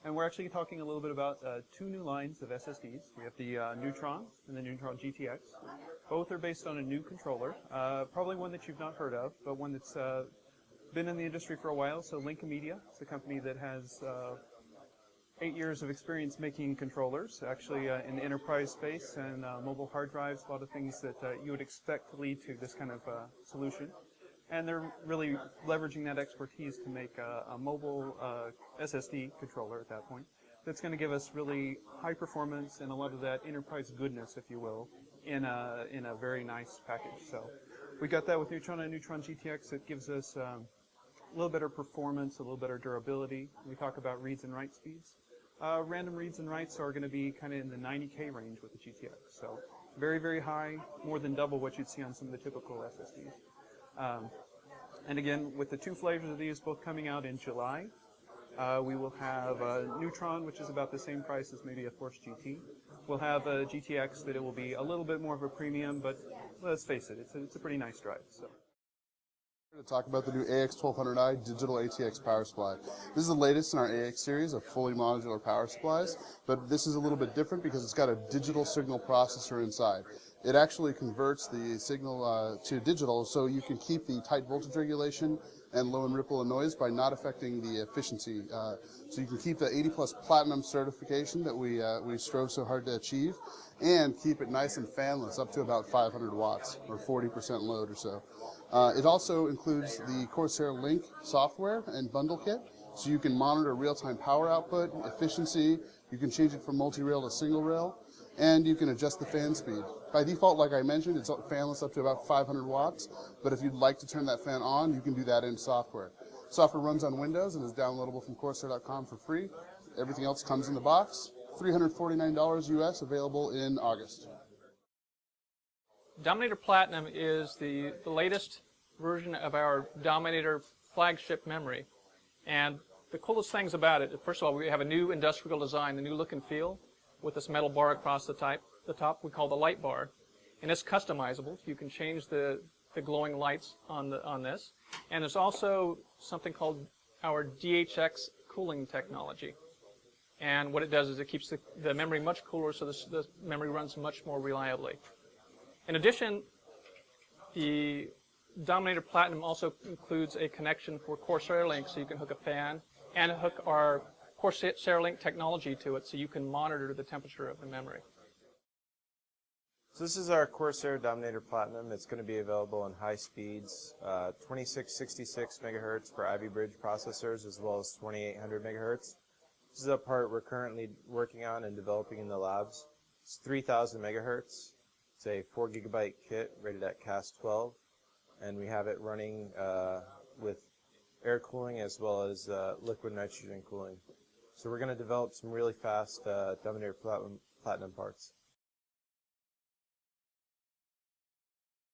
And we're actually talking a little bit about two new lines of SSDs. We have the Neutron and the Neutron GTX. Both are based on a new controller, probably one that you've not heard of, but one that's been in the industry for a while. So Linka Media, it's a company that has 8 years of experience making controllers, actually in the enterprise space and mobile hard drives, a lot of things that you would expect to lead to this kind of solution. And they're really leveraging that expertise to make a mobile SSD controller at that point that's going to give us really high performance and a lot of that enterprise goodness, if you will, in a very nice package. So we got that with Neutron and Neutron GTX. It gives us a little better performance, a little better durability. We talk about reads and write speeds. Random reads and writes are going to be kind of in the 90K range with the GTX. So very, very high, more than double what you'd see on some of the typical SSDs. And again, with the two flavors of these both coming out in July, we will have Neutron, which is about the same price as maybe a Force GT. We'll have a GTX that it will be a little bit more of a premium, but let's face it, it's a pretty nice drive. So. We're going to talk about the new AX1200i digital ATX power supply. This is the latest in our AX series of fully modular power supplies, but this is a little bit different because it's got a digital signal processor inside. It actually converts the signal to digital, so you can keep the tight voltage regulation and low and ripple and noise by not affecting the efficiency. So you can keep the 80+ platinum certification that we strove so hard to achieve, and keep it nice and fanless up to about 500 watts or 40% load or so. It also includes the Corsair Link software and bundle kit, so you can monitor real-time power output, efficiency. You can change it from multi-rail to single rail, and you can adjust the fan speed. By default, like I mentioned, it's fanless up to about 500 watts, but if you'd like to turn that fan on, you can do that in software. Software runs on Windows and is downloadable from Corsair.com for free. Everything else comes in the box. $349 US, available in August. Dominator Platinum is the latest version of our Dominator flagship memory. And the coolest things about it, first of all, we have a new industrial design, a new look and feel with this metal bar across the top we call the light bar. And it's customizable. You can change the glowing lights on this. And there's also something called our DHX cooling technology. And what it does is it keeps the memory much cooler, so the memory runs much more reliably. In addition, the Dominator Platinum also includes a connection for Corsair Link, so you can hook a fan and hook our Corsair Link technology to it, so you can monitor the temperature of the memory. So this is our Corsair Dominator Platinum. It's going to be available in high speeds, 2666 megahertz for Ivy Bridge processors, as well as 2800 megahertz. This is a part we're currently working on and developing in the labs. It's 3000 megahertz. It's a 4 gigabyte kit rated at CAS 12, and we have it running with air cooling as well as liquid nitrogen cooling. So we're going to develop some really fast Dominator Platinum parts.